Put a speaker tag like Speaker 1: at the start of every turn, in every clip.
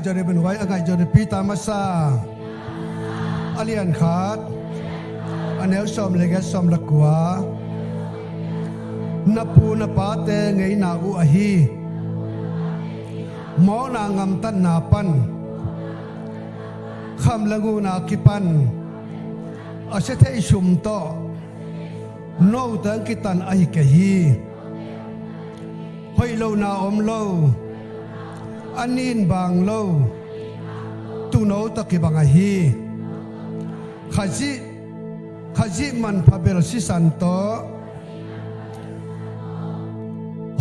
Speaker 1: จะได้เป็นไว้อะไรจะได้พิตามาซาอาเลียนขาดอันเอลซอมเลกซอมละกัวนปูนปาเตงไงนาอุอหีหมอนางมตันนาปันคำละงูนาคิปันอาเสเทชุมโตโนตังกิตันอหิเกฮีหอยโลนาอมโลอันนินบางโลตุโนตะกิบังอหีขจิมันพาเบลสิสันโต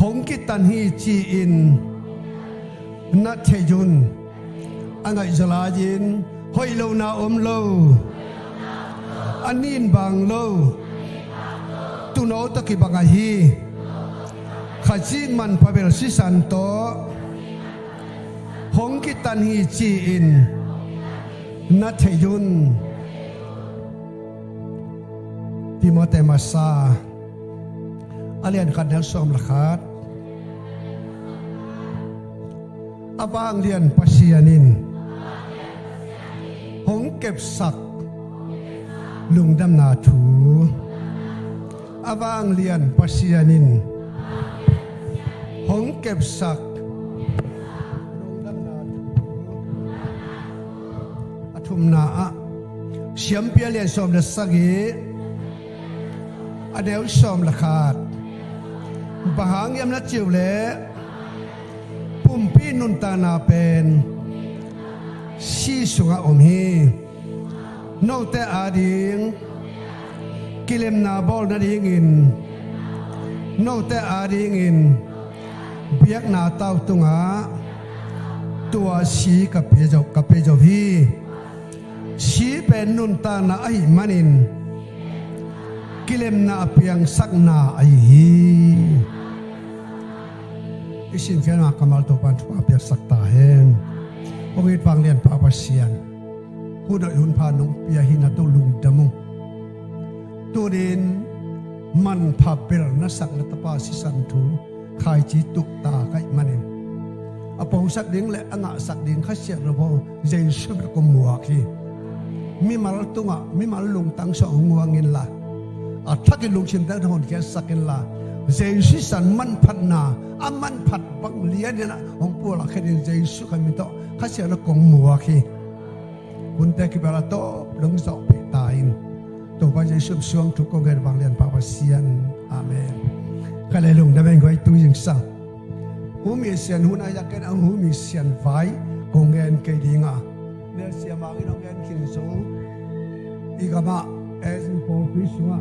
Speaker 1: หงกิตันฮีจีอินนัทเทยุนอังไงจลาจินหอยโลนาอมโลอันนินบางโลตุโนตะกิบังอหีขจิมันพาเบลสิสันโตหงกิตันฮีจีอินนัทเทยุนทิโมเตมาซาอาเลียนขันเฮลซอมละขาดอาบางเลียนปัสยานินหงเก็บสักลุงดำนาถูอาบางเลียนปัสยานินหงเก็บสักทุมนาเสียมเปียเลียนสอมละสักีอเดลสอมละขาดบะหางยำละจิวเละปุ่มพี่นุนตานาเป็นชีสุงะอมฮีโนเตอาดิงกิเลมนาบอลนาดิงอินโนเตอาดิงอินเบียกนาเต้าตุงะตัวชีกับเปจบฮีชีเป็นนุนตานาไอมันินกิเลมนาเปียงสักนาไอฮีอิสินแค่มากำมัลตัวปันทุกเปียกสักตาเฮมพวกนี้ฟังเรียนปาปัสเซียนผู้ดยุนพานุเปียหินาตุลุงดมุตัวเดินมันพาเปลนัสักนัตปาสิสันทูขายจีตุกตาไกมันินอปองสักดิ่งและอ่างสักดิ่งข้าเสียระบบเจสุบกมัวคีมีมาลตุงะมีมาลุงตั้งสองงวงินละถ้ากินลุงชิมได้ทนแค่สักกินละเจสุสันมันพัดนามันพัดบังเลียนนะองปูละแค่ดินเจสุขมิโตข้าเสียระกงมัวคีคุณแต่กิบาลโตลงสอบไปตายตัวพระเยซูสวงทุกกองเกิดบางเรียนปาปเซียนอาเมนก็เลยลุงได้เป็นไว้ตัวยิงสั่งหูมีเสียนหูนายากกันเอาหูมีเสียนไฟกงเงินเกดีงาเนี่ยเสียมากินเอาเงินขิงสูอีกมาเอสโปฟิชัว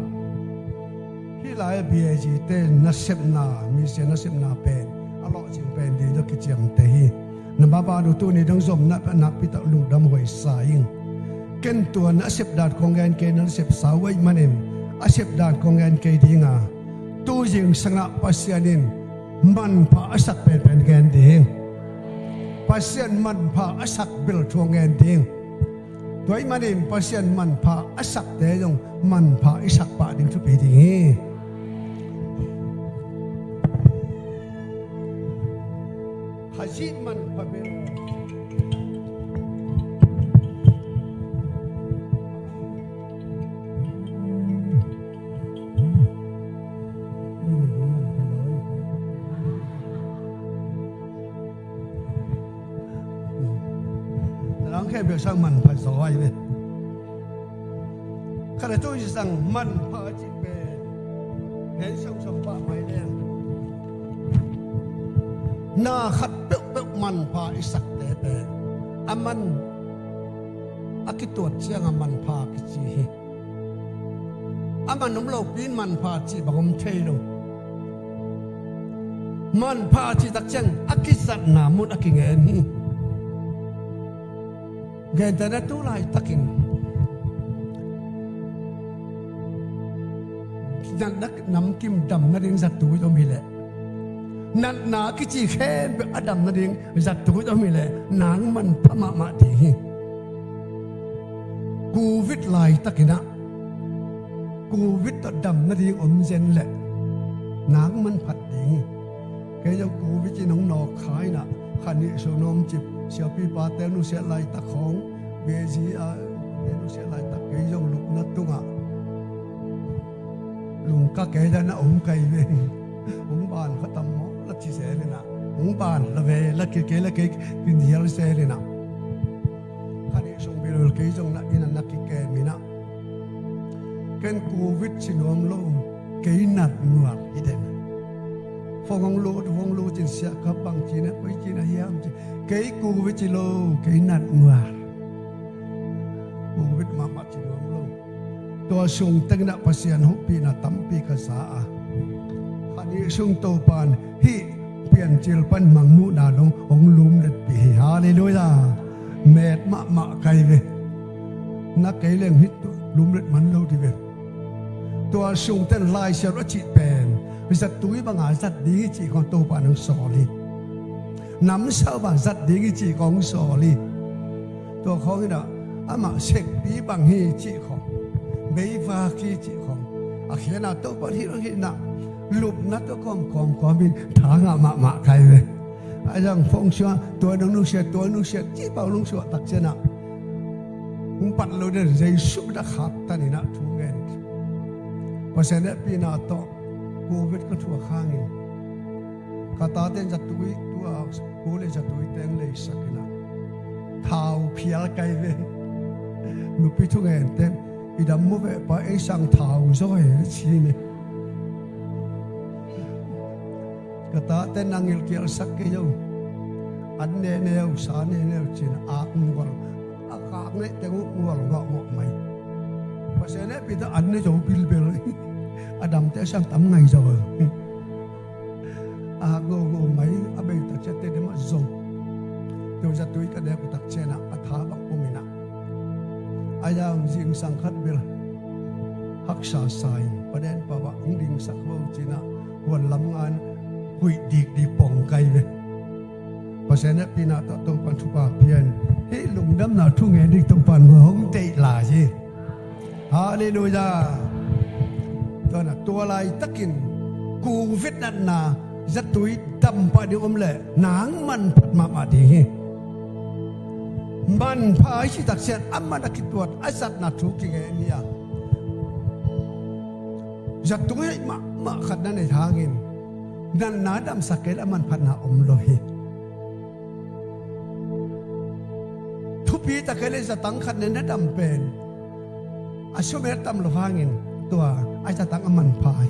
Speaker 1: ที่หลายปีจีเต้นนัสเซบนามีเสียนัสเซบนาเป็นอร่อยจริงเป็นดีแล้วกิจมเตหีนบ้าบาดูตัวนี้ดังสมนับพิตาลุงดำหวยสายเกินตัวนัสเซบดาดกงเงินเกนัสเซบสาวไว้มันเองอาเซบดาดกงเงินเกดีงาตัวยิงสังนับปัสยานินมันพาอสักเป็นแกนดิ่งปัสยันมันพาอสักเบลทวงแกนดิ่งตัวไอ้มันเองปัสยันมันพาอสักเตยงมันพาอสักปะดิ่งทุกปีดิ่งขจิมันพาเบลแค่เบียสั่งมันพาสอยเลยขณะตัวสั่งมันพาจิเปเห็นส่งสมบัติไม่เลี้ยงน่าขัดเปะมันพาอิสักแต่มันอากิตัวเชียงมันพากิจีมันน้ำโลกปีนมันพาจีบังมเทโลมันพาจีตักเชียงอากิสัตนามุดอากิเงินเงินแต่ละตัวไหนตักินนักน้ำกิมดำนั่นเองสัตว์ตัวต้องมีแหละนักหนากิจีแค่เป็นอดัมนั่นเองสัตว์ตัวต้องมีแหละนางมันพม่ามาดีกูวิทไลตักินะกูวิทตดำนั่นเองอมเจนแหละนางมันผัดดีแกยังกูวิจิน้องนอกขายนะขันนี้โซนมจิบ siêu pi pa te nu sẽ lại ta khong về gì à te nu sẽ lại ta cái dòng lục nát tung à lùng các cái đó nó ống cây về ống bàn phát tâm mỏ là chỉ sẽ lên à ống bàn là về là cái là cái nhiều sẽ lên à khai đi xong bây giờ cái dòng là in là cái mình à cái covid chỉ nuông lâu cái nát nuột ít đấy phong lô trên xe các bằng chỉ này với chỉ này hiếm cái covid chỉ lâu cái nát nuột covid mà chỉ nuông lâuตัวสูงตั้งแต่ภาษาหุบปีน่ะตั้มปีกษาขันนี้สูงโตปานฮิเปลี่ยนจิลปันมังมุนาลงองลุมเด็ดปีฮาเลลูยาเม็ดมะไกเวนักไกเลี้ยงฮิตลุมเด็ดมันโลดีเวตัวสูงตั้งลายเสียรจิเป็นวิสัตตุยบางอาสัตดีจีของโตปานของสอลีน้ำเสาบางสัตดีจีของสอลีตัวเขาเนี่ยอามาเสกปีบางฮีจีของไม่ว่ากี่จีของอาเขียนตัวปฏิรูปน่ะลุบนัดตัวความบินทางมาใครเว้ยไอ้เรื่องฟงชัวตัวนุ่งเสียจีเป่านุ่งเสียตักเจนะมึงปัดเราเดินใจสุดนักขับตอนนี้นะทุ่งเงินเพราะฉะนั้นปีหน้าต่อโควิดก็ทั่วข้างเองกาตาเต้นจัดตัวกูเลยจัดตัวเต้นเลยสักนะเท้าเพียลไกเว้ยนุปีทุ่งเงินเต้นอีดำมุเวปะไอ้สังเท้าซอยชีนี่กระตาเต้นนั่งเกี่ยวสักเกี่ยวอันเนียวสารเนียวจีนอาคงวลอากาศเนี่ยแต่งูวลงอกไหมเพราะฉะนั้นปีตาอันเนี่ยจะบิลเบลอดัมเตสังตั้มไงจะวะอาโกไหมอาเบยตัดเจตเดมาซงเดี๋ยวจะตุยกันเดี๋ยวตัดเจนะอัฐาบักอุมินะอายังจิงสังขัดเบลฮักษาสายประเด็นปะวะองดิงสักว่าจีนะวันลำงานหุยดีป่องไกเวเพราะฉะนั้นปีหน้าต้องปันทุกาเพียนเฮ้ลุงดำหน้าทุ่งเงินดิต้องปันหัวหงเตะลาจีฮาเลลูยาตอนนั้นตัวลายตะกินกูฟิตนันนาจะตุยดำปะเดียวอมเล่หนังมันพัดมาดีมันพายชิตักเสียนอัมมาดักตัวอาศัตนาทุกิเงี้ยนี่จะตุยมาขัดนั่นในทางอินนั่นนาดำสักเกลมันพัดนาอมโลหิทุบีตะเกลจะตั้งขัดในนั้นดำเป็นอาชุเมตตำโลหางินตัวอาจจะตั้งมันพาย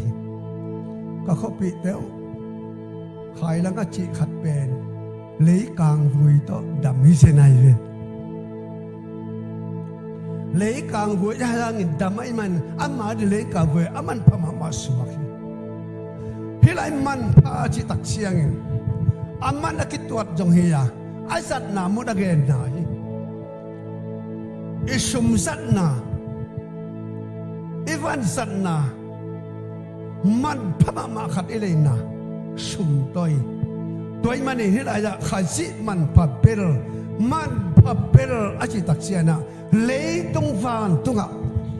Speaker 1: ก็เขาปิดแล้วขายแล้วก็จีขัดเป็นเลยกลางวุยต่อดำมิเซนัยเลยเลยกลางวุยจะให้งินดำไอ้มันอามาดิเลยกลางวุยอามันพม่ามาสวกพี่ไลมันพาจิตักเสียงอามันนักตัวจงเฮียไอ้สัตว์นามุดเกนนาอิสุมสัตนาอีวันสัตนามันพม่ามาขัดเอเลนาสุมตัวมันนี่ที่ไรจะขัดสิมันพับเบลมันพับเบลอาจิตักเสียนะเลยตรงฟันตรงอ่ะ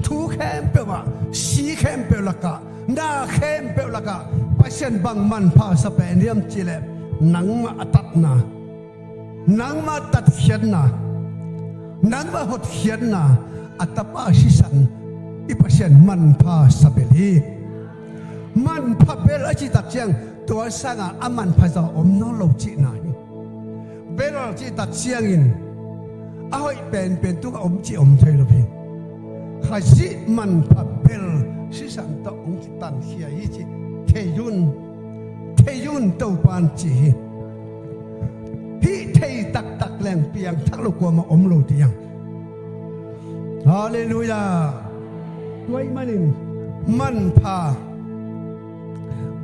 Speaker 1: ทุกเข้มเปล่าสีเข้มเปล่ากะหน้าเข้มเปล่ากะไปเส้นบางมันพาสเปนเรียมจิเลนังมาตัดนะนังมาตัดเขียนนะนังมาหดเขียนนะอัตปาชิสันอีไปเส้นมันพาสเปลีมันพับเบลอาจิตักเชียงตัวสังอามันพาจะอมน้องโลจินาเบลอาจิตักเชียงอินเอาให้เป็นตัวอมจิอมเทลพีข้าสิมันพับเบลสิสันตัวองค์ตันเขียอีจิเทยุนตัวปานจีพี่เทตักแรงเปียงทักลูกวัวมาอมโลดียังฮาเลลูยาด้วยมันพา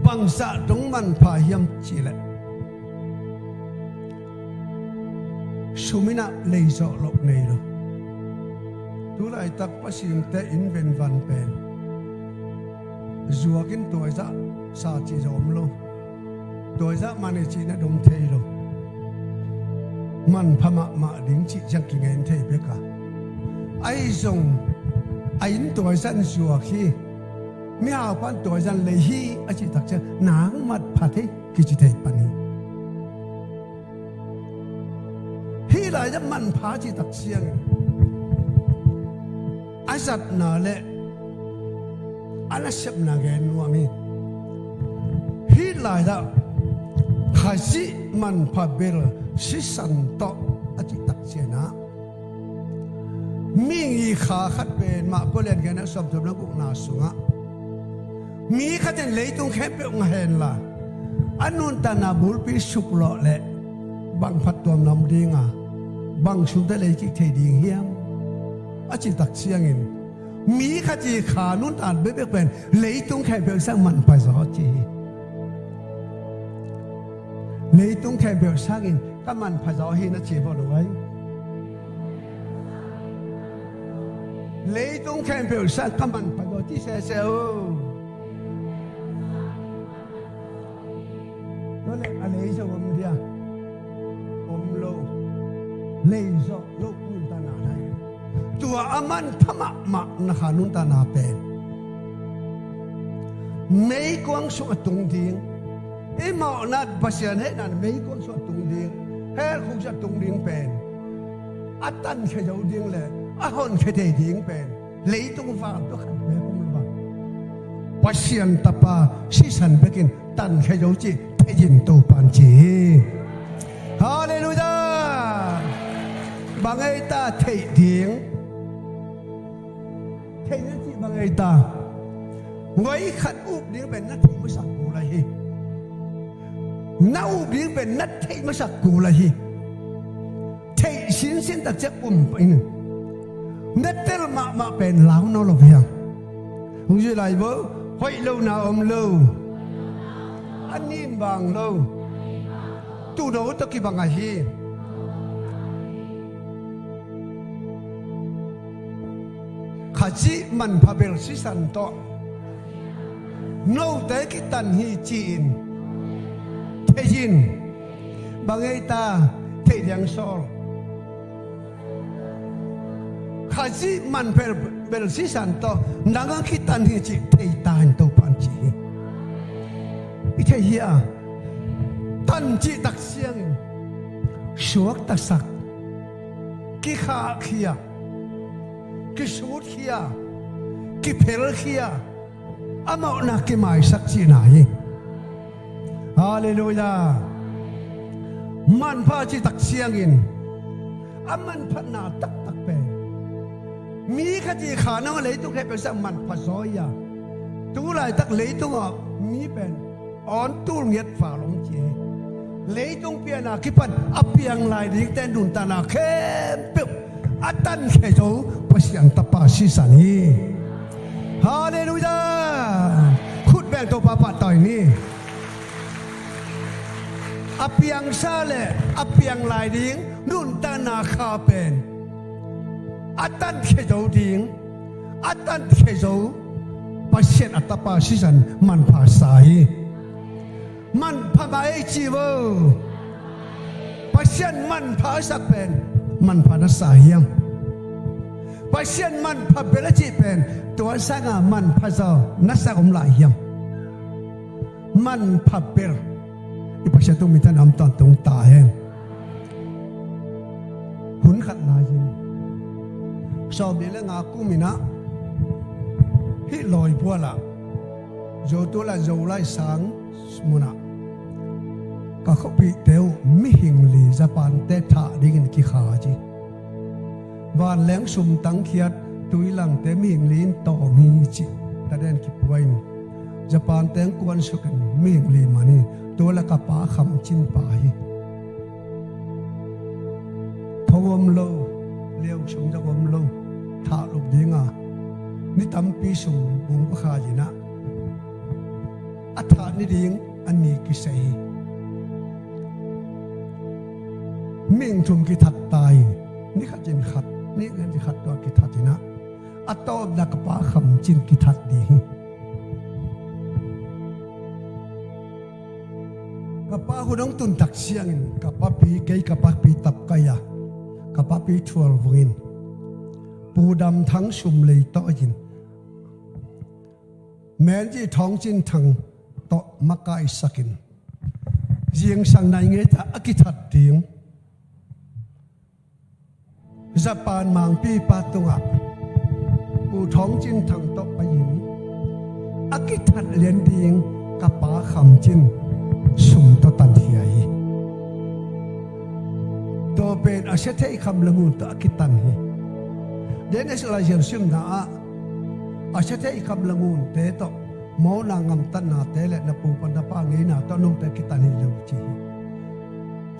Speaker 1: บางสัตว์ต้องมันพาเยี่ยมจีเลยสุมินะเลยจะหลบในเราตัวไรตักภาษีแต่อินเวนวันเป็นจัวกินตัวจะสาจีจะอมโลตัวจะมันจีนะดมเทโลมันพม่าดิ้งจีจังกินเงินเทเบกะไอ้ทรงไอ้ตัวจะจัวขี้ไม่เอาพันตัวจันเลยฮีอาจิตักเจนางมัดพัดให้กิจเทปนี lại ra man phá chỉ đặc siêng azat na le ana sep na gen nuangi hi lại ra khai si man phá bel si san to achi tak siena mi kha khat pen ma polen gen som thum na ku na sunga mi khaten leitung khe pe ung hen la anun ta na bul pi sup lo le bang phat tuam nam dinga bang su da le chi thei ding hiam achi tak siang in mi kha chi kha nun tan be be pen leitung khe pe sang man pa zo chi leitung khe pe sang in ka man pa zo hi na chi bo lo ai leitung khe pe sang ka man pa zo chi se se o nó lại anh ấy cho ông đi à ông lâu lấy cho lâu nun ta na đây tua aman thama mak na khanun ta na pen mấy quang số tung tiếng em mau nát basian hết là mấy quang số tung tiếng hết không số tung tiếng pen atan cái dấu tiếng lệ ahon cái thế tiếng pen lấy tung vào tôi khăn bé không luôn basian tapa si san bekin tan cái dấu chi nhìn tu pan chỉ Hallelujah bằng ấy ta thấy tiếng thấy nó chỉ bằng ấy ta người khát úp tiếng bên nát thấy mới sạc cù là gì nấu tiếng bên nát thấy mới sạc cù là gì thấy xin xin ta chấp bình nát tên mà bên lão nó là việc không như lại bố hội lâu nào ông lâu anh nhìn bằng lâu tu đấu tất kỳ bằng hi khát chí man phá bel si san to nâu tới cái tàn hi chín thế chín bằng ấy ta thế điang sol khát chí man phá bel si san to nang cái tàn hi chín thế ta hình tu pan chỉ thế hier tan chỉ đặc siêng suốt đặc sắc cái khá kia cái suốt kia cái phèl kia amau na cái mai sắc chỉ này Hallelujah man pha chỉ đặc siêng in aman pha na tak tak pe mi khát chỉ khả năng lấy tu cái pe sang man pha rồi ya tu lại tak lấy tu ngọ mi pen on tu nghiệt phá long chế lấy tung bia na kipan apiang lai ding ten dun ta na khem piu atan khe zo pasiang tapa si sani Hallelujah khut bel to pa toi ni apiang sa le apiang lai ding dun ta na kha pen atan khe zo ding atan khe zo pasian atapa si san man pha sai man phá mai chi vô pasian man phá sắc pen man phá na sa hiam pasian man phá bela chi pen tua sanga man phá zo na sa om lại hiam man phá bel i pasian tu mitan am tan tung ta hen hun khat na jin so bi le nga ku mina hi loi bua la zo tu la zo lai sang muna ka khop bi teu mi hing li japan te tha ding ki kha chi van leng sum tang khiat tui lang te mi hing lin to mi chi ta den ki puain japan teng kuan su kan mi hing li mani to la ka pa kham chin pa hi thawom lo leo sum jawom lo tha lup dinga ni tam pi sum bung kha ji na atha ni ding ani ki sei ming thum ki that tai ni khat jin khat ni ngan ki khat to ki thatina atop da ka pa kham chin ki that di ka pa hu dong tun tak siang in ka pa pi kai ka pa pi tap kaya ka pa pi thual vungin pu dam thang sum lei to jin men ji thong chin thang to makai sakin riêng sang này nghe ta akithat tiếng Japan mang pi patunga u thong chin thang to pa yin akithat len ding kapa kham chin sum to tan hiai to pen asethe kham langun to akitan hi den es la jem sim na asethe kham langun te to mo na ngam tan na te le na pu pan na pa ngai na to no te kitan hi lo chi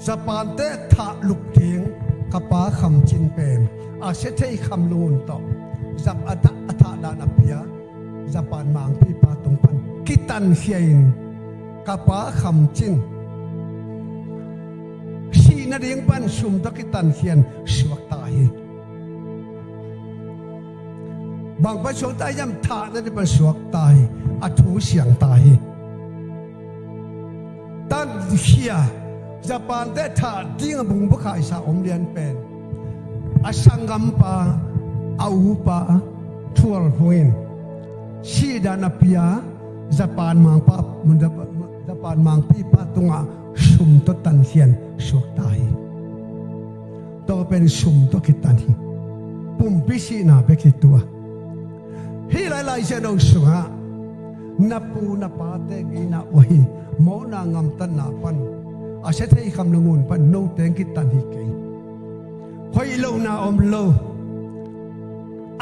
Speaker 1: Japan te tha luk ding kapa kham chin pen asethe kham langun to zap ata da na pia Japan mang pi pa tung pan kitan hiain kapa kham chin si na ding pan sum to kitan hian suak ta hi bang pa suak ta yam tha na de pan suak ta hi a thu siang ta hi tan hia Japan te tha ding bung bu khai sa om lian pen asangam pa au pa thual huin si da na pia Japan mang pa Japan mang pi pa tunga sum to tan hian suak ta hi to pen sum to kitan hi pum pi si na pe ki tua hi lai se no sunga na pu na pa te gi na oi mo na ngam tan na pan a se thei kham lungun pan no teng kitan hi ke hoi lo na om lo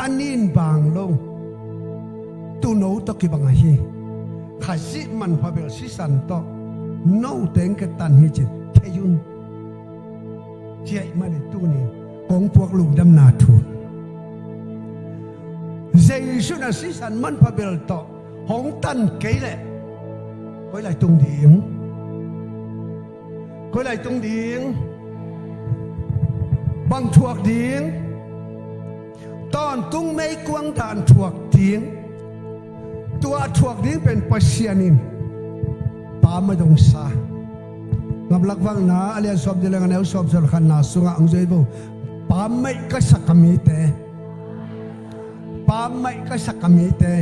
Speaker 1: anin bang lo tu no to ki bang hi khasi man pha bel si san to no teng ke tan hi chin theyun chei man tu ni kong puak lung dam na thu Jesu na si san man pha bel to hong tan ke le koi lai tung ding koi lai tung ding bang thuak ding ton tung mei kuang dan thuak ding tua thuak ding pen pasianin pa ma dong sa ngam lakwang na alian sob de lang aneu sob sol khan na sunga ang jebo pa mai ka sakami te pa mai ka sakami te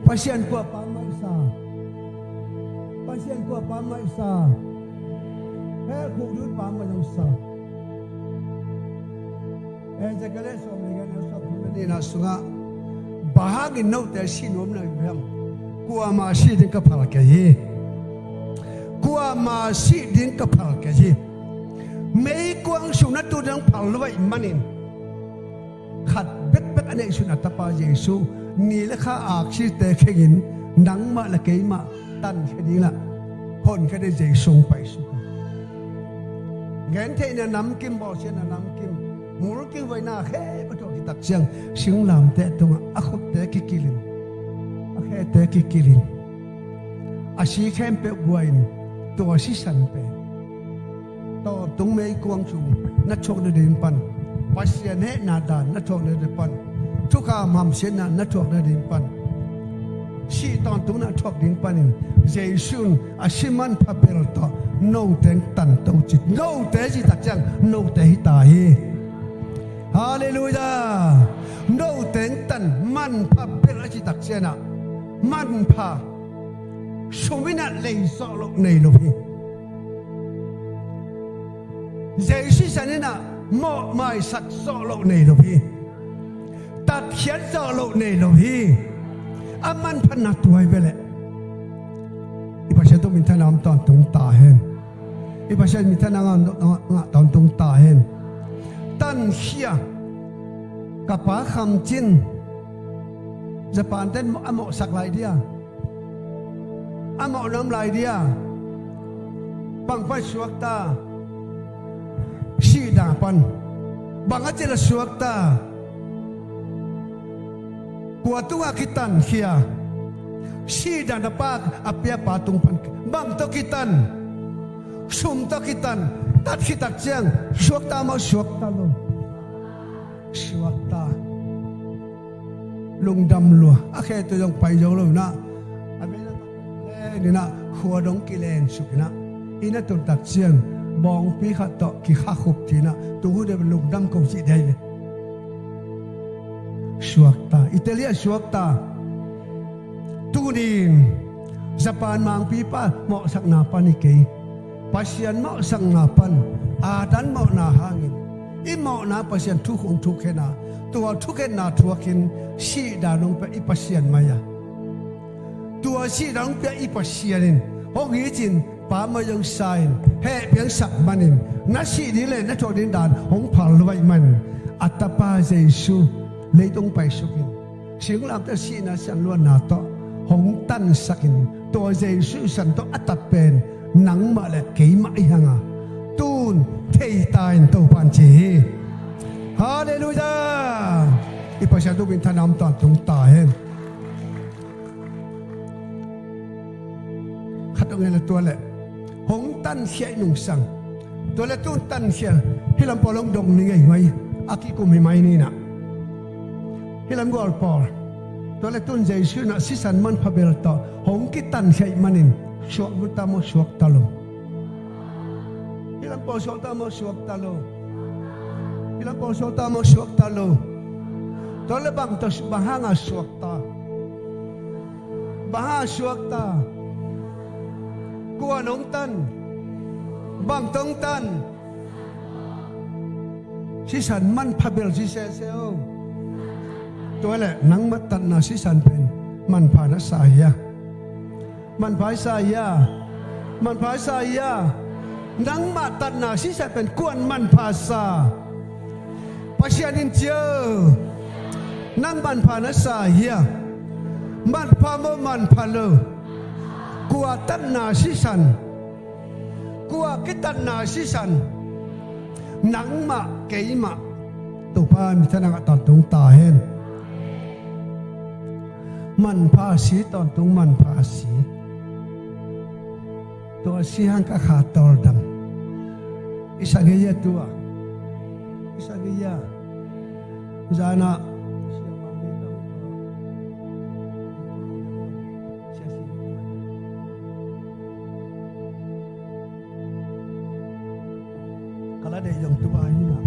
Speaker 1: pasian ko pa mai sa pasian ko pa mai sa her khu dut pa ma dong sa Jakale som legan sob ni na sunga bahagin no te sinom na bem kuwa ma si din ka phal ke hi kuwa ma si din ka phal ke hi mei kuang suna tu dang phal loi manin khat bet bet ane suna tapa Jesu ni la kha ak si te khegin nang ma la ke ma tan khedi la hon ke de Jesu pai su gen the na nam kim bo chen na nam kim mur ki vai na khe ba to ki tak chiang sing lam te tung a khop te ki kilin a khe te ki kilin a si khem pe buain to si san pe to tung mei kuang chung na chok de din pan pasian he na dan na chok de pan chu ka mam sen na chok de din pan si ton tung na chok din panin Jesun a siman pha bel to no teng tan to chit no te ji tak chiang no te hi ta hi Hallelujah. No teng tan man pha bel chi tak chena. Man pha sumina lei so lo nei lo hi. Jesu sanina mo mai sak so lo nei lo hi. Tat hian so lo nei lo hi. Aman pha na tuai bele. Ipa siya to mintan am ton tung ta hen. Ipa siya mintan nga ton tung ta hen. Tan hia kapa kham chin Japan ten amo sak lai dia amo nam lai dia bang pa suak ta si da pan bang atela suak ta kuatunga kitan hia si da na pak apia patung pan bang to kitan sum to kitan tat khitak chiang suak ta mo suak ta lo suak ta lung dam lo a khe to jong pai jong lo na amena ni na khua dong ki len sukina ina to tak chiang bong pi kha to ki kha khup ti na tu hu de lung dam ko chi dai le suak ta Italia suak ta tu din Japan mang pi pa mo sak na pa ni ke pasian mo sang napan adan mo na hangin imo na pasien thu khong thu khena tua thu khena thuakin si da nong pe i pasien maya tua si dang pe i pasienin hong hi chin pa ma yong sain he piang sak manin na si ni le na thok din dan hong phal vai man atapa jesu leitong pai sukin sing lam ta si na san luan na to hong tan sakin to jesu san to atat pen nang ma le ke ma i hanga tun thei tain to pan chi hallelujah ipasya tu bin thanam tan tung ta hen khatong le to le hong tan hiai nung sang to le tun tan hia hilam polong dong ni ngai mai aki ku mi mai ni na hilam gol por to le tun jesu na sisan man phabel to hong ki tan hiai manin suak mutamo suak talo hilam po suak tamo suak talo hilam po suak tamo suak talo to le bang to bahanga suak ta baha suak ta kuan ong tan bang tong tan sisan man phabel si se seoตัวแหละนังมัดตันนาสิสันเป็นมันพานะสายะมันพายสายะมันพายสายะนังมัดตันนาสิสันเป็นกวนมันพาสาปัจจัยนินเจอนังมันพานะสายะมันพาโมมันพาเลกวตันนาสิสันกวกิตันนาสิสันนังมาเกยมาตัวพามิทนังตัดตรงตาเห็นมันภาษีตอนตรงมันภาษีตัวสีหังกะขาตอลดำอิสระเยอะตัวอิสระเยอะจานะkalau ada yang tua ini nak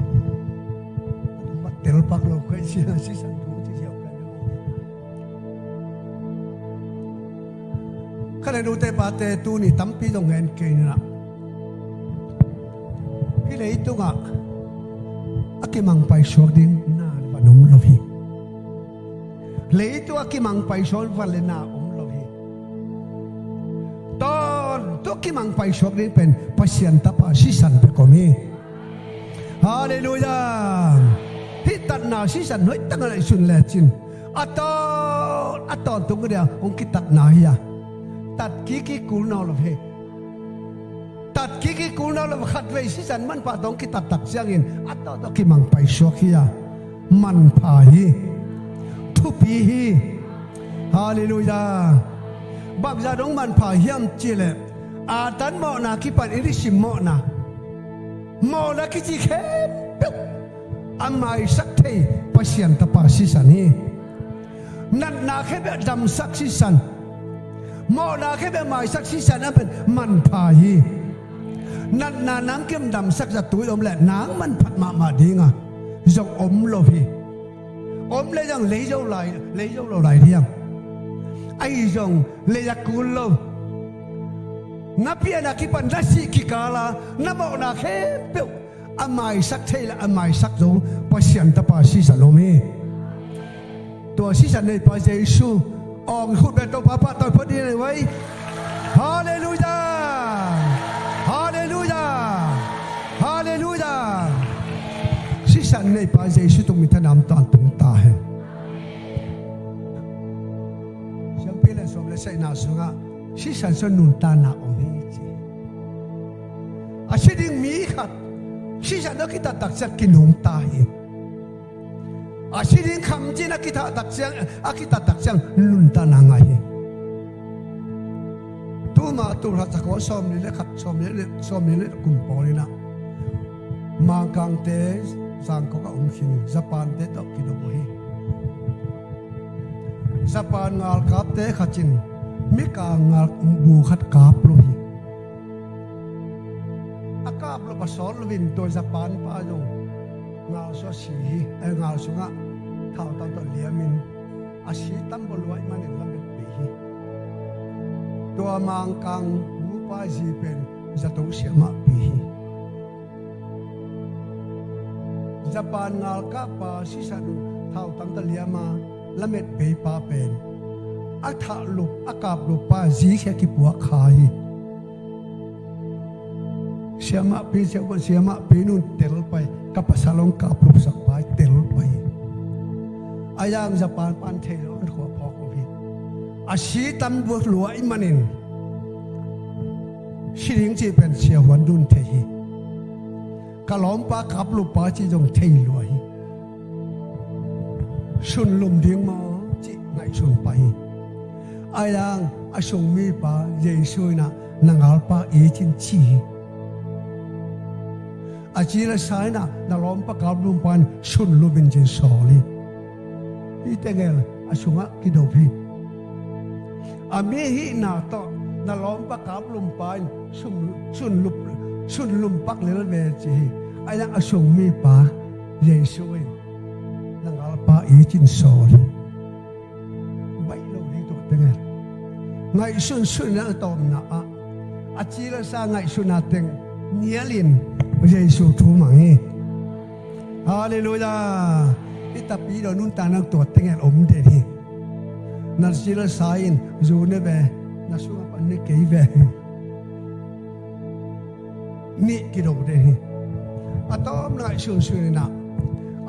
Speaker 1: buat telpak lo kau si santu si siapa kalauดูแต่ปาเตตูนี่ตั้มปีตรงเงินเกินนะพี่เลยตัวกะอากิมังไปชวกดิ้งน่าวันอมลพีเลยตัวอากิมังไปชวกวันเลน่าอมลพีตอนตัวกิมังไปชวกดิ้งเป็นพัศยันตปาสิสันเปก็มีฮาเลลูยาที่ตัดนาสิสันน้อยตั้งอะไรสุนแลจินอัตอนตรงเดียวองค์กิตัดนาเฮียตัดกิกูนอลเพตัดกิกูนอลขัดไว้สิสันมันพาตรงกิตัดตักเสียงอินอัตตกิมังไปชวกเฮียมันพาฮีทุปีฮีฮาเลลูยาบักจาดงมันพาเฮียมจีเลอาตันหมอนากิปันอิริสิมหมอนาหมอนากิจิเข้มอามาอิสักเทปัศยันตปาสิสันฮีนัดนาเข้มดำสักสิสันหมอนาเข้มมาอิสักสิสันนั่นเป็นมันพาฮีนัดนานังเข้มดำสักจะตุยอมแหละนางมันผัดมาดีงะจงอมโลพีอมเลยยังเลยเจ้าไหลเทียมไอ้จงเลยกุลโลนับเพียนักปันดัชสิกิกาลานับเอานักเฮเปียวอามาอิสักเทละอามาอิสักจงปัศยันตปาสิสันโลมีตัวสิสันในพระเยซูออกขุดเป็นตัวพระพักตอนพอดีเลยไว้ฮาเลลูยาฮาเลลูยาฮาเลลูยาสิสันในพระเยซูต้องมีท่านำตอนตรงตาเหรอฉันเป็นสมเลสนาสุงะสิสันสนุนตาหน้าอมหิจีอาชีพมีขัดสิสันนักกิตตักจะกินหงตาเหรออาชีพคำจีนักกิตตักเสียงอากิตตักเสียงลุนตานังไงตัวมาตัวรัชกอสอมนี่เลยขัดสอมนี่เลยกุมปอนี่นะมังกังเตสังก็กองขินญี่ปุ่นเตตกินบุฮีญี่ปุ่นงาลกับเตขัดจินมิกางาลบูขัดกับลุฮีอากาบลุบสอนวินตัวญี่ปุ่นป้าจงงาสวสีงาสงะเท่าตั้งตัวเลี้ยมินอาชีตั้มบลวยมันเองลำเป็นปีตัวมังกังบูปาจีเป็นจะต้องเสียมาปี Japan ngal ka pa si sanu thau tang ta liama lamet be pa pen a tha lup a kap lup pa ji khe ki puak khai siama pi siama pi nun tel pai ka pasalong kap lup sak pai tel pai ayang Japan pan thelo an kho phok ko hi a si tam bu lua i manin siring chi pen sia wan dun the hi ka lom pa kap lup pa chi jong thei lua hi sun lum ding mo chi ngai sun pai ayang asung mi pa Jesu na nangal pa e chin chi achira sai na lom pa kap lum pan sun lubin chin soli i tengel asunga ki do phi ami hi na to na lom pa kap lum pan sun lum pak le ve chi ayang asung mi pa Jesu nangal pa e chin soli bai lo ni to tengel ngai sun na tom na a chila sa ngai sun na teng nialin Jesu thu mangi hallelujah itapi do nun tanang to tengel om de ni na chila sain zu ne be na su pa ne ke ve ni ki do de ni atom ngai sun na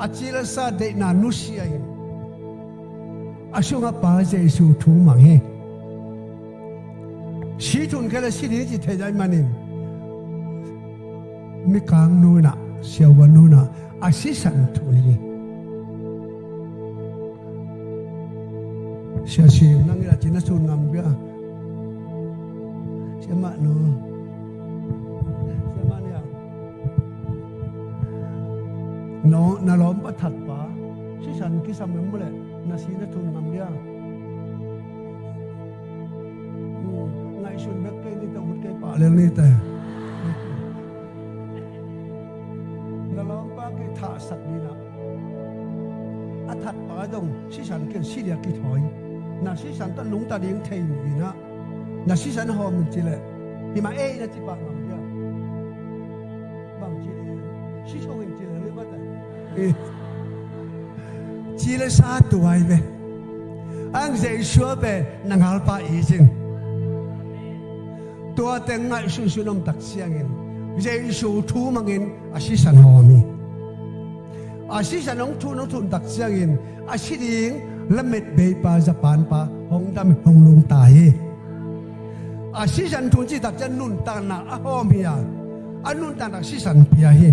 Speaker 1: a chila sa de na nu sia in asunga pa Jesu thu mangi si thun kala si ni ji the jai manin mi kang nu na sia wan nu na asisan thu ni sia si nang ila china sun ngam bia sia ma no sia ma ne no na lom pa that pa si san ki sam mo le na si na thun ngam bia ngai sun mek ke ni ta ut ke pa le ni ta na lom pa ke tha sak ni na a that pa dong si san ke si lia ki thoi na si san ta lung ta ding thei ni na si san ho min chi le hi ma e na chi pa ngam bia bang chi si so hin chi le ba ta chi le sa tu ai ve ang zai shuo be nangal pa i jing tua teng ngai sun om tak siangin Jesu thu mangin asisan homi asisan ong thu no thun tak siangin asiding lamet be pa Japan pa hong dam hong lung tai asisan thun chi tak jan nun ta na a homi ya anun ta na asisan pia hi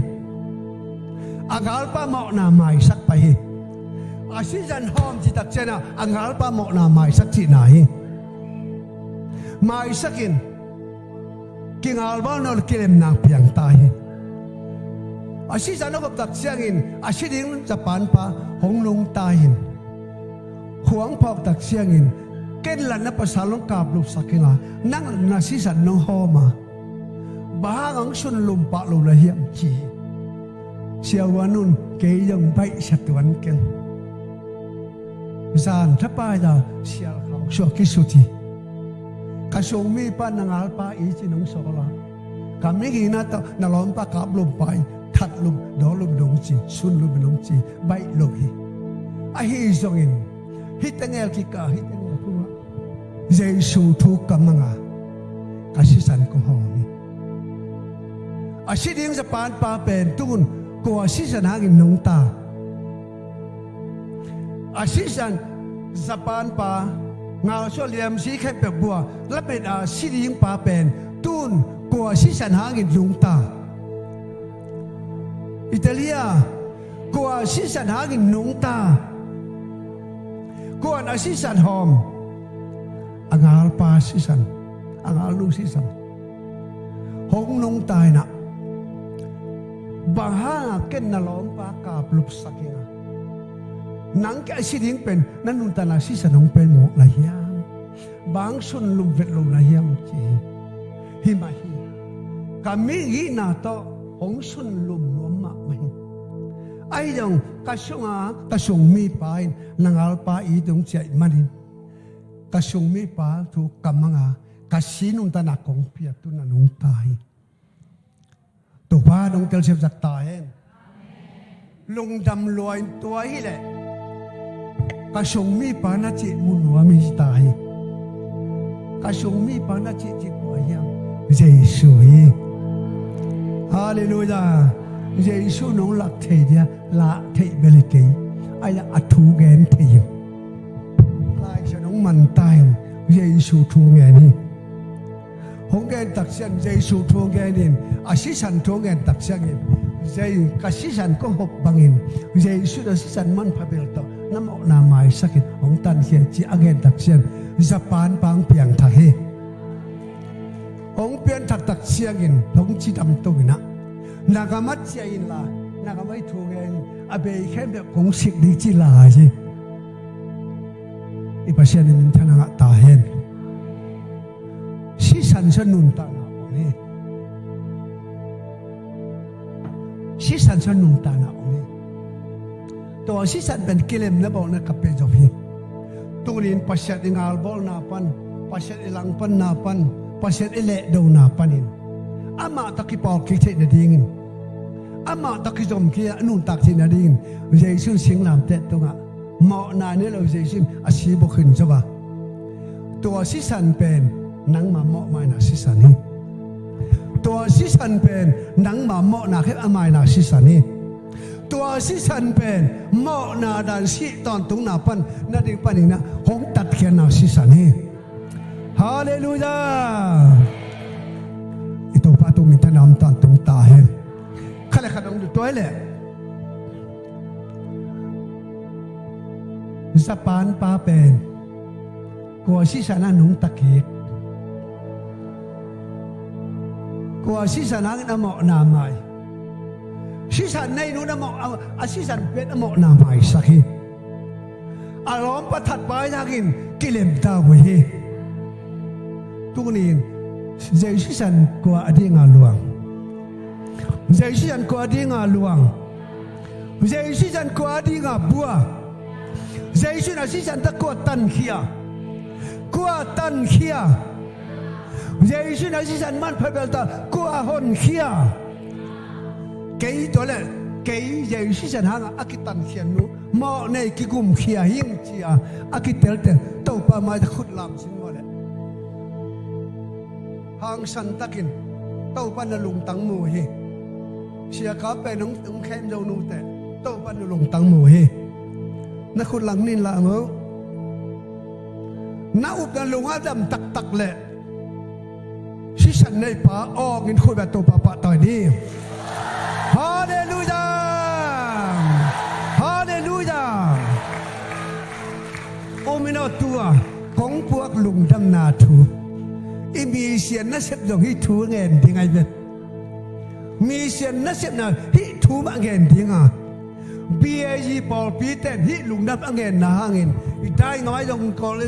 Speaker 1: agal pa mo na mai sak pa hi asisan hom chi tak chena agal pa mo na mai sak chi na hi mai sakin king albal no kilem nang piang tai asisa no gop tak siangin asiding Japan pa honglung tahin huang phok tak siangin ken lan na pasalong kaplu sakila nang nasisan no homa bahangang sun lumpa lo la hiam chi siawanun ke yang bai satuan ken zan thapa da sial khang so kisuti kasong mi pa nangal pa i chinong sola kami hina ta nalom pa kap lum pai that lum do lum dong chi sun lum dong chi bai lo hi a hi zongin hitengel ki ka hitengel pu Jesu thu kamanga kasisan ko homi asiding Japan pa pen tun ko asisan hangin nong ta asisan Japan pa ngao so liam si khe pe bua la pe a siding pa pen tun ko asisan hangin lung ta Italia ko asisan hangin nung ta ko an asisan hom angal pa asisan angal lu asisan hong nung tai na bahanga ken na lom pa ka plup sakinga nang ka siding pen nanun ta na asisan hong pen mo la hiang bang sun lum vet lo la hiang chi hi ma hi kami gi na to hong sun lum no ma mai ai dong ka sung mi pain nangal pa i dong chai manin ka sung mi pa thu kamanga ka sinun ta na kong pia tu na nung tai to ba dong tel sep jak ta hen ลุงดำลอยตัวฮีแหละกระชงมีปานาจิมุนวามิตายกระชงมีปานาจิจิตวายังเยซูฮาเลลูยาเยซูน้องหลักเทียละเทียเบลิกีไอ้ละอัฐูเกนเทียลายฉันน้องมันตายเยซูทูเกนี่หงเกนตักเสียงเยซูทูเกนินอาศิสันทูเกนตักเสียงเยกัสสันก็หบบังอินเยซูดัสสันมันพาเบลต์น้ำออกน้ำไม่สักินหงตันเขียจีอเกนตักเสียงจะปานปังเปียงทักเฮหงเปียนตักเสียงอินหงจีดำตัวนะนักมัดเสียอินละนักไม่ทูเกนอาเบยแค่แบบหงสิกดีจีลาจีอีปัสเซียนินท่านงะตาเห็นสิสันสนุนตาหนาองค์นี้สิสันสนุนตาหนาองค์นี้ตัวสิสันเป็นกิเลมนะบอกนะกับเป็นจบฮีตุลินปัสเซียนงาลบอลนาปันปัสเซียนลังปันนาปันปัสเซียนเละดูนาปันินอามาตะกี้ปอกกิเทนดิ่งอามาตะกี้จมกี้นุ่นตักเทนดิ่งเยซูสิงลำเตตรงอ่ะเหมาะนาเนี่ยเราเยซูอาชีพขึ้นใช่ปะตัวสิสันเป็นนังมาเหมาะไม่นาสิสันนี่ตัวสิสันเป็นนังมาเหมาะนาแค่ไม่นาสิสันนี่ตัวสิสันเป็นเหมาะนาดันสิตอนตรงนาปันนาดิ่งปันนี่นะหงตัดเขียนนาสิสันนี่ฮาเลลูยาอิโตปาตุมิตานามตอนตรงตาเห็นข้าเลยขัดองดูตัวเลยสปานปาเป็นกัวสิสันนุ่งตะเกียกัวสิสันนั่งน้ำหมอกน้ำใหม่สิสันในนู้นน้ำหมอกสิสันเป็นน้ำหมอกน้ำใหม่สักทีอารมณ์ประทัดไปนักินกิเลมตาบุฮีทุกนี้เจสิสันกัวอดีงาลวงเจสิสันกัวอดีงาลวงเจสิสันกัวอดีงาบัวเจสิสันตะกัวตันเขียกัวตันเขียเยซูนักสิสันมันพเบลตากัวหนเขียเกยตัวเลยเกยเยซูสันหางอากิตันเขียนนูมอในกิกุมเขียหิงเจียอากิเตลเตตัวปามาจะขุดลำสินวะเลยหางสันตะกินตัวปานลุงตังมูเฮเสียกับไปน้องแคมเจ้านูแต่ตัวปานลุงตังมูเฮนักขุดหลังนินละมั้งน้าอุปนันลุงอาดำตักเลยสิสันในป่าออกกินคุยแบบตัวป่าป่าต่อยนี่ฮาเลลูยาฮาเลลูยาโอมิโนตัวของพวกลุงดำนาทูอีมีเสียนนักเสพดงฮิทูเงินที่ไงเบ็ดมีเสียนนักเสพนาฮิทูมาเงินที่ไงเบียยีปอลปีเต้นฮิลุงดับเงินนาเงินอีได้ง่ายจงกอล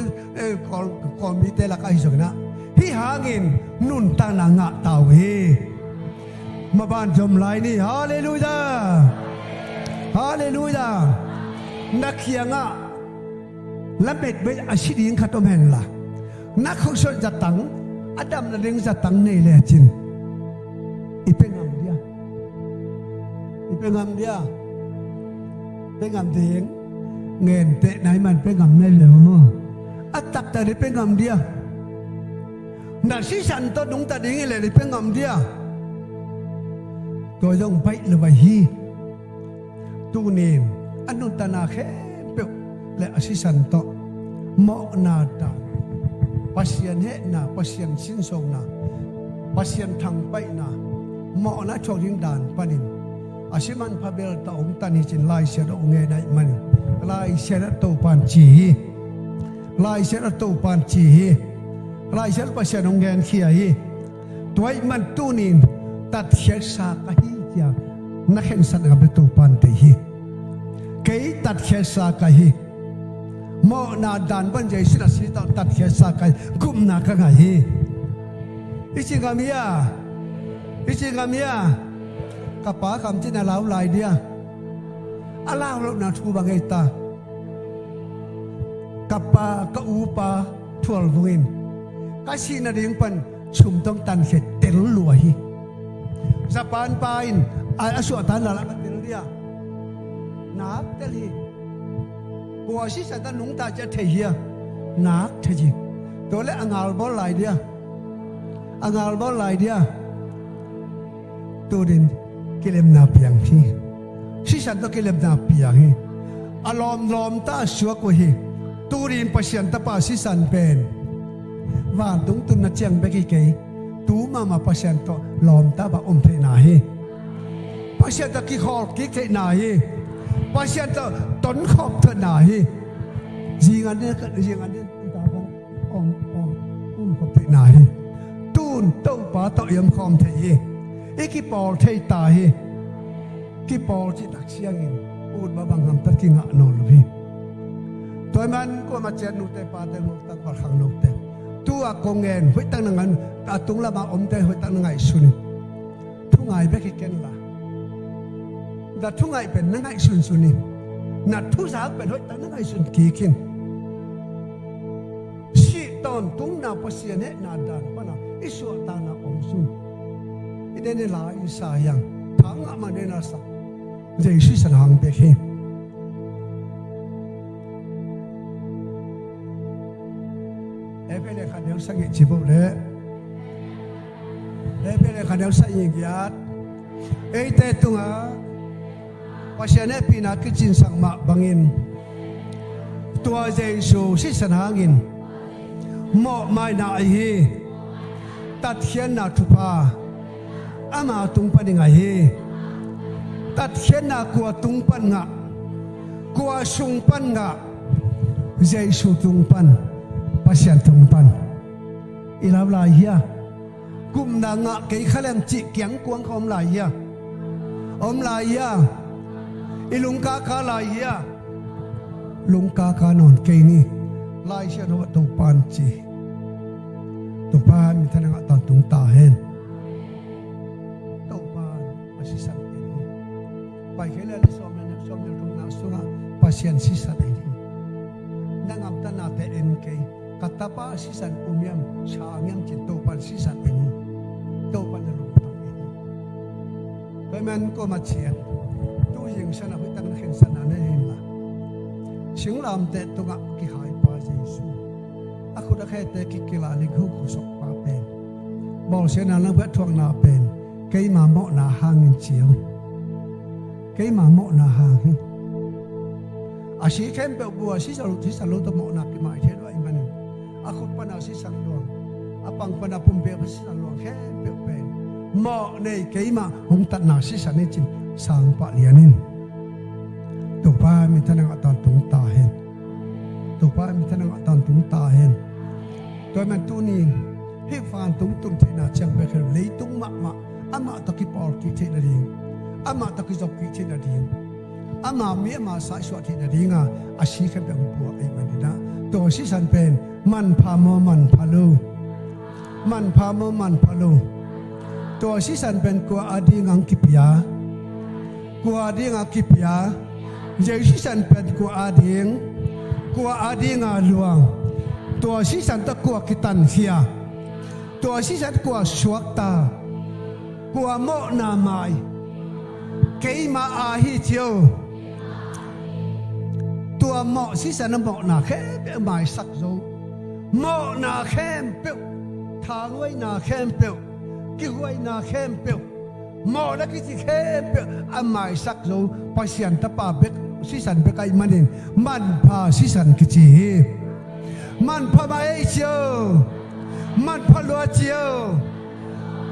Speaker 1: กอลมีเตลักไอ้ส่วนนะที่หาเงินนุ่นตานังะตาเวมาบ้านจมไหลนี่ฮาเลลูยาฮาเลลูยานักเขียงะและเบ็ดเบ็ดอาชีพยิงขัดตัวแมงละนักเขาชดจะตังอดัมนั่นเองจะตังในแหล่จินอีเป็นงามเดียอีเป็นงามเดียเป็นงามเดียงเงินเตะไหนมันเป็นงามในเหลวมั้งอัตตักแต่ได้เป็นงามเดียนักสิสันตัวนุ่งตาดิ้งเลยได้เป็นงามเดียตัวต้องไปหรือไปฮีตัวนี้อันนุตนาแค่เปียวและสิสันตัวเหมาะนาตาปัสเซียนเฮน่ะปัสเซียนสินทรงน่ะปัสเซียนทางไปน่ะเหมาะนะชงยิงดานปนินอาศิมันพาเบลตาองตันหิจินไล่เสียดองเงได้มันไล่เสียดตัวปันจีไล่เสียดตัวปันจีไล่เสียดปัสเซียนองเงนเขียตัวมันตูนินตัดเขียสากะฮีจ้านักเห็นสันกับตัวปันตีฮีเกยตัดเขียสากะฮีมอนาดานบันเจสินาสิตัดเขียสากะกุมนากังฮีอิจิงามิยาอิจิงามิยากะปาคำที่นาลาวลายเดียอาลาวเรานาทูบังเอตากะปากะอูปาทวลวงินกะชีนาเรียงปันชุมต้องตันเสร็จเตลลวยสปานปาอินอาสวตันละละกะเตลเดีย nát thế hi của sĩ sản ta nung taจะเทียnát thế gìตัวเลยangal bol lại diaตัวดินkilem na piang hi sĩ sản ta kilem na piang hi alom ta suak ko hiตัวดินpasien ta pa sĩ sản pen và đúng tuần na chiang be ki ke tu ma pasien to lom ta ba the na hi pasien ta ki khol ki the na hi pasien ta ton khop the na hi jingan ne ta ban khop the na hi tun to pa to yam khom the hi ki pol the ta hi ki pol chi tak siang in ud ba bang ham ta ki nga no lo hi toy man ko ma chen nu te pa te mu ta par khang no te tu a kongen hoi tang ngan ta tung la ba om te hoi tang ngai sun thu ngai be ki ken la da thu ngai pen ngai sun ni na thu sa pen hoi tang ngai sun ki kin si ton tung na pasien ne na dan pa na isu ta na om sun ide ne la isa yang thang ma ne na sa jai shi san hang be ki Epele kadang sangi cipu le, epele kadang sangi giat, ete tunga, pasien epina kicin sang mak bangin, tua Yesu si sanangin, mo mai na ihi, tat hian na tupa, ama tungpan ingahi, tat hian na kuat tungpan nga, kuat sungpan nga, Yesu tungpan. Pasien tungpan ilaw lai hiya kum na nga kay khalam chi kyang kuang khom lai hiya om lai hiya ilung ka lai hiya lung ka non kay ni lai siya no tungpan chi tungpan mi tanang atan tung ta hen tungpan asisan ini pai khela le som ne tung na sunga pasien sisan ini nangam tan ate nk katapa sisan umiam sangam cinto pan sisan ini to pan lumpang ini pemen ko machien tu yeng sana hitang na khen sana ne hin la singlam te to nga ki hai pa Jesu aku da khe te ki kila li khu khu sok pa pen bol se na lang ba thuang na pen kai ma mo na hang chiu kai ma mo na hang ashi khem pe bua si salu to mo na ki mai the do iman ako pa na si sang luang apang pa na pumpe pa si sang luang khem pe pen mo nei kai ma hong tat na si san ni chin sang pa lianin to pa mi tanang atan tung ta hen to pa mi tanang atan tung ta hen to man tu ni he fan tung tung the na chang pe kher lei tung ma ama ta ki por ki the na ding ama ta ki jok ki the na ding ama mi ama sa shwa the na ding a ashi khem pe pu ai man da to si san pen man pha mo man phalu to si san pen ko ading ang kipya je si san pen ko ading a luang to si san ta ko kitan hia to si san ko suak ta ko mo na mai kei ma a hi chiu tua mo si san mo na khe mai sak zo mo na khem pe thang wai na khem pe ki wai na khem pe mo la ki chi khem pe a mai sak zo pasien ta pa bek si san be kai manin man pha si san ki chi man pha mai chiu man pha lua chiu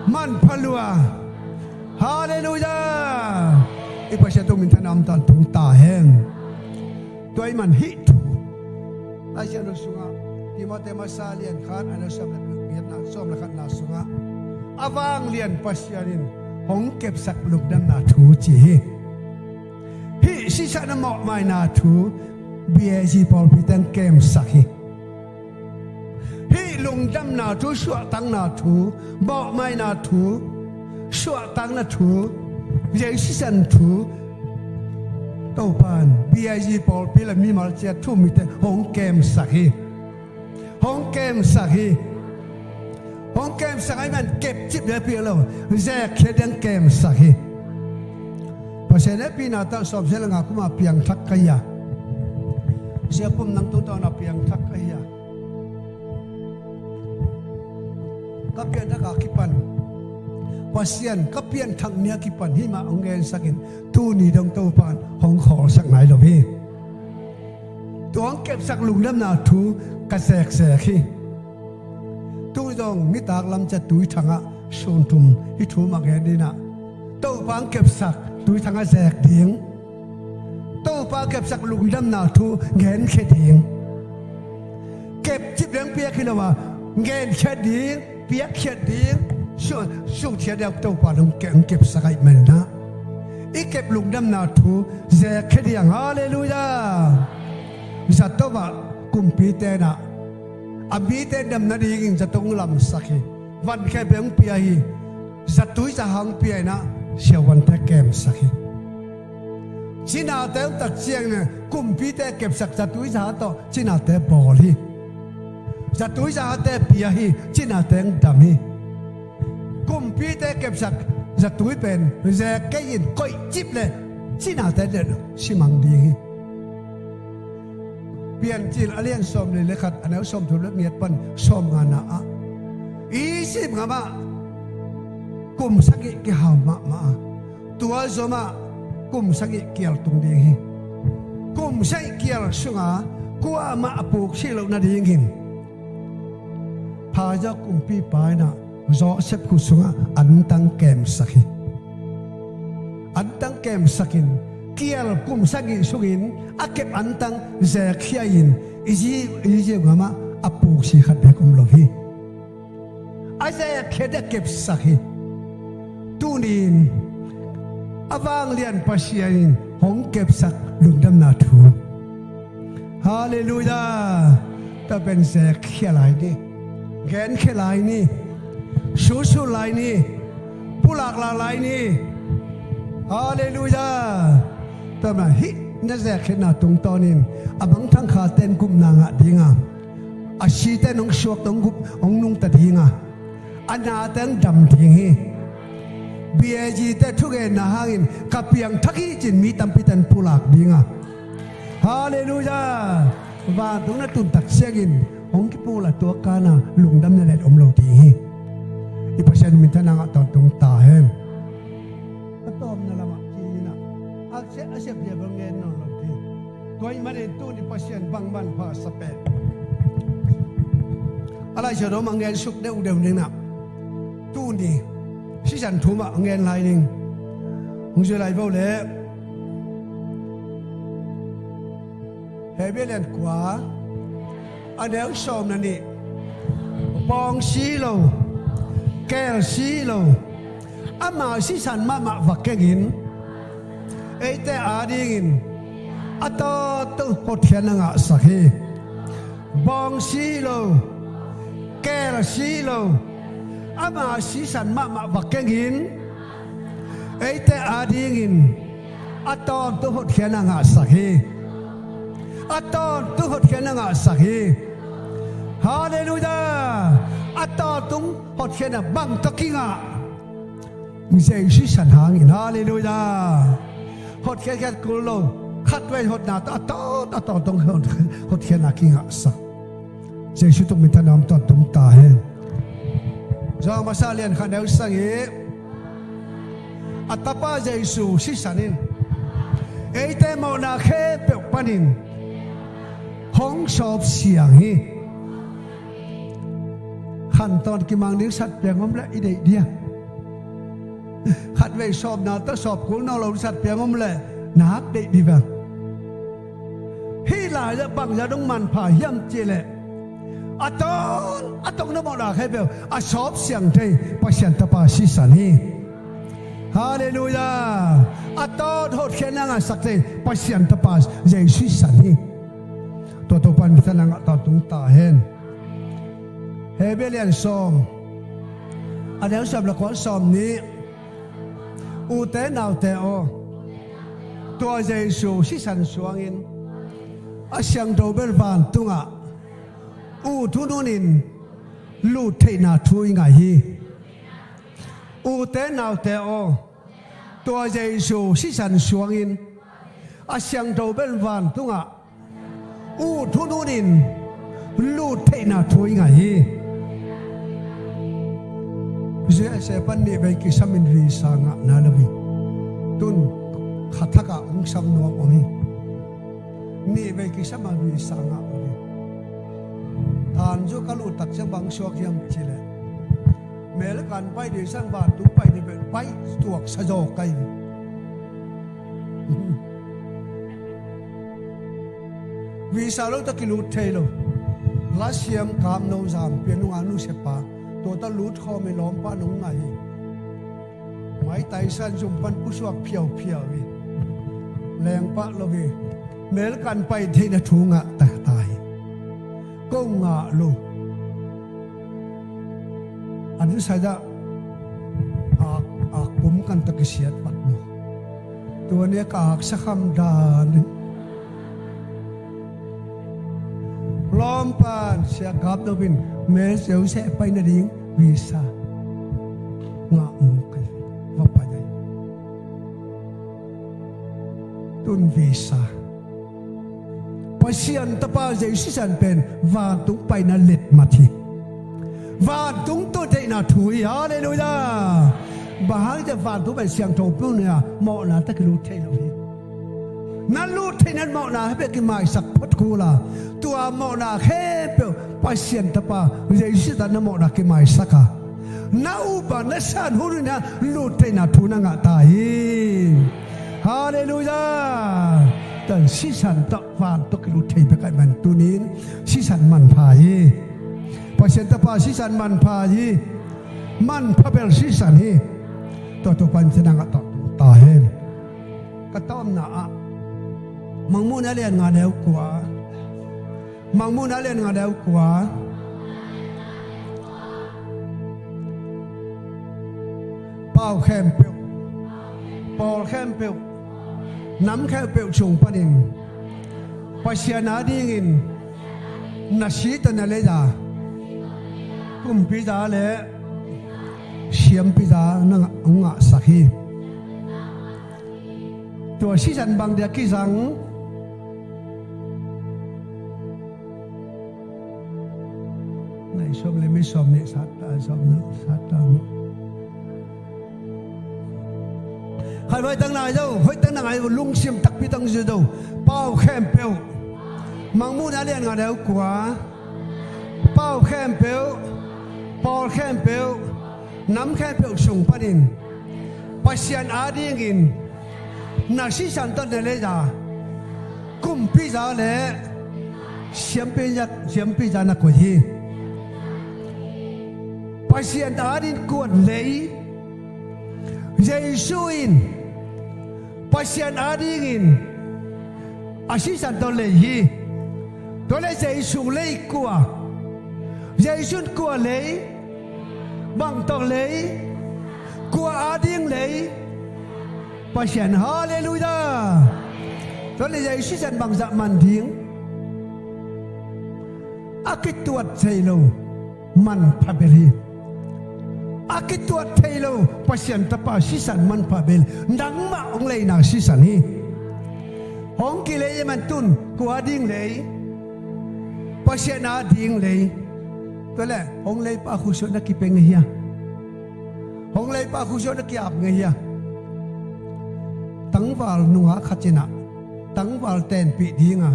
Speaker 1: man pha lua hallelujah ipasya tu min tanam tan tung ta hen toy man hi tu asya no sunga Timote masalian khan ano sam la piat na som la khan na sunga awang lian pasyanin hong kep sak luk dam na thu chi hi si sa na mo mai na thu BAG Paul Pitan kem sak hi lung dam na thu suwa tang na thu bo mai na thu suwa tang na thu ye si san thu to pan BAG Paul Pilan mi mal chia thu mi te hong kem sak hong kem sak ai man kep chip le pi lo ze khe dang kem sak pasal ni pina tak sob selang aku mah piang tak kaya siapa menang tu tahu nak piang tak kaya kapian tak akipan pasian kapian thang ni akipan hima ongen sakin tu ni dong tu pan hong khor sak nai lo hi tuang kep sak lung lam na thu ka sek sek hi tu dong mi tak lam cha tui thanga son tum hi thu ma ge ni na tu pang kep sak tui thanga sek ding tu pa kep sak lung lam na thu ngen khe ding kep chip leng pia khi lo wa ngen khe ding pia khe dingสู้เทียดตัวกว่าลงเก็บสกายมันนะอีเก็บลุงดำนาทูเจคเดียงฮาเลลูยาจัตตัวกุมพีเตนะอันพีเตดำนาดีกินจัตตงลำสักวันแค่เพียงเปียฮีจัตตุยจะหังเปียนะเสียวันแต่เก็บสักจีน่าแต่ตัดเชียงเนี่ยกุมพีเตเก็บสักจัตตุยจะหาต่อจีน่าแต่บอลฮีจัตตุยจะหาแต่เปียฮีจีน่าแต่ดำฮีกุมพีเตเก็บสักจะตุยเป็นจะแกยินก้อยจิบเลยที่น่าแต่เด็ดชิมังดีเปลี่ยนจีนอเลียนสมเลยขัดอันนั้นสมทุนเมียปันสมงานนะอีสิบงามากุมสักกี่หามาตัวสมากุมสักเกี่ยวตรงดีกุมสักเกี่ยวสุงากัวมาปลูกที่เราหน้าดีกินพาจากกุมพีไปนะรอเสพกุศลอันตั้งเกมสักอันตั้งเกมสักินเกี่ยวกุมสักิสุกินอาเก็บอันตั้งเจขี้ยินอีจีงามาอปูสิขัดเด็กกุมลฮีอาเจขี้เด็กเก็บสักตูนินอวางเลียนปัสยานินหงเก็บสักลุงดำนาทูฮาเลลูยาแต่เป็นเจขี้อะไรนี่แกนขี้อะไรนี่สู้ๆไลนี่ผู้หลากหลายนี่ฮาเลลูยาแต่มาฮินั่นแหละขณะตรงตอนนี้บางทั้งขาเต้นกุมนางดีงาอาชีเต้นน้องชวกน้องกุมองนุ่งตะดีงาอันนาเต้นดำดีงี้เบียจีเต้ทุกเอ็นนาหางินกับเพียงทักที่จินมีตั้มพิตันผู้หลากดีงาฮาเลลูยาว่าตรงนั้นตุนตักเสียกินองค์ผู้หลากตัวกานะลุงดำนั่นแหละอมโลดีอีพระเจ้ามิตรนางตอนตรงตาเห็นก็ต้มนั่นละมั้งจีน่ะอาเซียเบียบังเงินนอนหลับทีก็ยังไม่ได้ตู้นี่พระเจ้าบังบันพาสเปดอะไรเฉลิมบังเงินสุกเดียวนึงน่ะตู้นี่ที่ฉันทุ่มเงินลายนึงมึงจะไรบ้างเลยเฮเบเลนกว่าอันเดียวชมนั่นนี่ปองชีโลแกสีโลอามาสิสันมาวักเกินไอแต่อาดีกินอัตตุหดเทียนงาสักทีบองสีโลแกสีโลอามาสิสันมาวักเกินไอแต่อาดีกินอัตตุหดเทียนงาสักทีอัตตุหดเทียนงาสักทีฮาเลลูยาอัตตาตุงหดเขียนบังตะกิ้งมิเซชิสันหางินฮาเลลูยาหดเขียนกุลโลขัดไว้หดนาอัตตาตุงหดเขียนกิ้งสักเจสุตุมิตานามตอนตุงตาเห็นจอมาซาเลียนขันเดวสังเออัตตาป้าเจสุชิสันินเอเตมอนาเคเปกปานินห้องชอบเสียงฮีขั้นตอนกิมังนิ้วสัตว์เปียงอมละอีเดียขัดไว้สอบนาต้องสอบกูนอเราสัตว์เปียงอมละนักเด็กดีบ้างฮีลายจะบังจะต้องมันผ่าย่ำเจเลอัตตน้ำมันอะไรเปล่าสอบเสียงเทปัสยันตปาสิสันฮีฮาเลลูยาอัตโทษแค่นั่งสักเทปัสยันตปาเจสิสันฮีตัวปันมิตรนังตอนตุงตาเห็นเฮเบเลียนซอมอันเดียวสำหรับคนซอมนี้อูเตนเอาเตโอตัวเยซูสิสันสวงินอาเซียงโดเบลบานตุงะอูทุนุนินลูเทนาทุยไงฮีอูเตนเอาเตโอ tua Giêsu si san suang in asyang to ben van tunga u thununin lu the na thui nga hi je se pan ni be ki samin vi sanga na lawi tun khathaka ong sam no omi ni be ki sama vi sanga omi tan jo kalu tak chang bang suak yam chile mel kan pai de sang ba tu pai ni be pai tuak sa jo kai vì sao lúc ta kêu lút thế lo, lá xiêm cam nâu giảm biến nung anu sẽ pa, tôi ta lút kho mình lom pa nung ngay, máy tay san dùng pan pusuak phiêu phiêu vì, leng pa lo vì, mel kan pai thế na thu ngạ ta tai, công ngạ lo, anh sai ra, bum kan ta kisiat pat mo, tôi này cả sa kham dan lompan siya gap do bin me seu se pai na ding visa nga mu kai va pa dai tun visa pasian tapa je sisan pen va tung pai na let mathi va tung to dei na thui hallelujah bahang je va tu pai siang tho pu ne mo na ta klu thei lo hi nan lu thei nan mo na he ki mai sak phot ku la tua mo na he pe pasien tapa jesu ta na mo na ki mai saka na u ba na san hu na lu thei na thu na nga ta hi hallelujah tan si san ta van to ki lu thei pe kai man tu nin si san man pha hi pasien tapa si san man pha hi man pha bel si san hi to pan senang ta hen ka tom na mang mu na len nga deu kwa mang mu na len nga deu kwa pao khem peu pol khem peu nam khem peu chung panin pasiana dingin nasi ta na le da kum pi da le siam pi da na nga sakhi to si san bang dia ki sang này xong lên mới xong này sát ta xong nữa sát ta hai vợ tăng này đâu hơi tăng này lung xiêm tắc bị tăng gì đâu bao khem bèo mang mu đã liền ngà đeo quá bao khem bèo nắm khem bèo sùng pa đình pasian adi ngin na si san tân này lấy ra kum pizza lệ xiêm pizza na quỷ hi pasien adin kuat lei Jesuin pasien adingin asisan to lei hi to le Jesu lei kwa Jesun kwa lei bang to lei kwa ading lei pasien hallelujah to le Jesu san bang za man ding akit tuat seilo man phabeli akitua thelo pasien tapa sisan man pabel ndang ma ong lei na sisan hi hong ki lei man tun kwa ding lei pasien a ding lei to le hong lei pa khu so na ki peng hi hong lei pa khu so na ki ap nge hi tang wal nuwa khachina tang wal ten pi dinga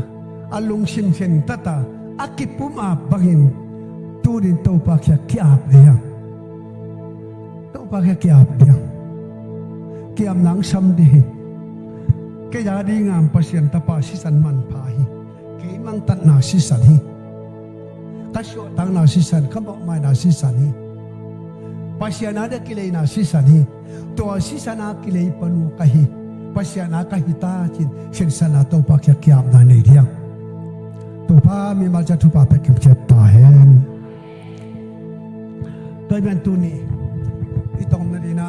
Speaker 1: alung sim sen tata akipum a bangin turin to pa kya ki ap le ba cái kiap diang kiam nang sam di cái giá đi ngam pasien tapa si san man pha hi cái mang tan na si san hi ta sho tang na si san kam bok mai na si san hi pasien ada kilei na si san hi to si san a kilei panu ka hi pasien a ka hi ta chin sen san a to pa kya kiam na nei diang to pa mi ma cha thu pa pe kim chet ta hen tôi ben tu ni itong na dina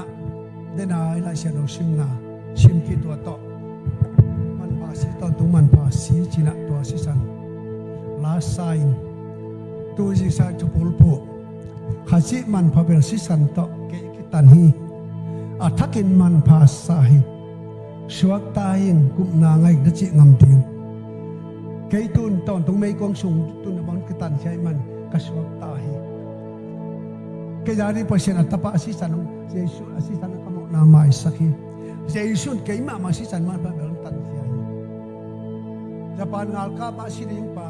Speaker 1: dena ila siya no sim ki tua to man pa si ton tu man pa si china tua si san last sign tu si sa chu pul po khasi man pa bel si san to ke ki tan hi athakin man pha sahi suak tahin kum na ngai da chi ngam thing kei tun ton tung mei kong sung tun bon kitan chai man ka suak tahi ke jari pasien atapa asisan jesu asisan ka mo na mai sakhi jesu ke ma ma asisan man ba bel tan chai japan ngal ka ba sining pa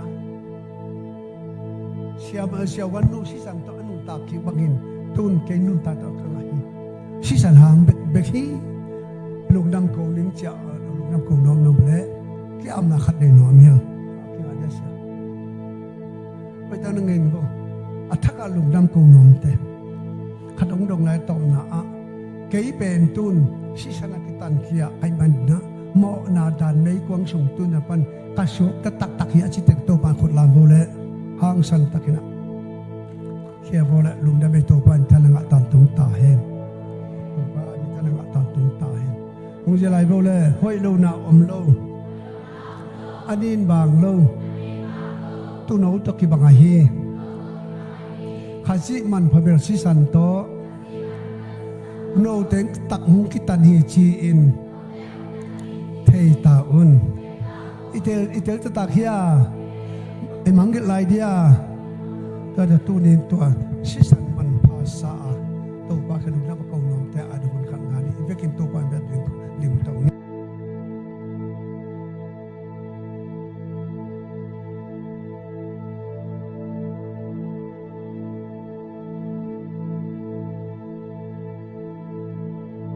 Speaker 1: siya wanu sisan to anu ta ki bangin tun ke nun ta ta ka hi sisan hang bek hi lục năm cầu lính chợ lục năm cầu nom nom lẽ cái âm là khát để nom nha cái anh ấy sao bây giờ nó nghe vô thắc lục năm cầu nom thế khát ông đồng lại tôm na cái bền tun si sana cái tan kia anh bạn na mọ na đàn mấy quang sùng tun là pan cá sấu cái tắc tắc hiện chỉ tết tô pan khut làm vô lẽ hang san tắc kia kia vô lẽ lục năm mấy tô pan thay là ngã tan tung ta hen và đi thay là ngã tan tung ta hen ông giờ lại vô lẽ hoi lâu nào lâu anh in bang lâu tu nấu cho cái bằng hi khai sĩ man phải biết sĩ sản to nấu tiếng tắc hung cái tan hi chi in thầy ta un itel ta tắc hia em mang cái lại dia ta tu nên tu sĩ sản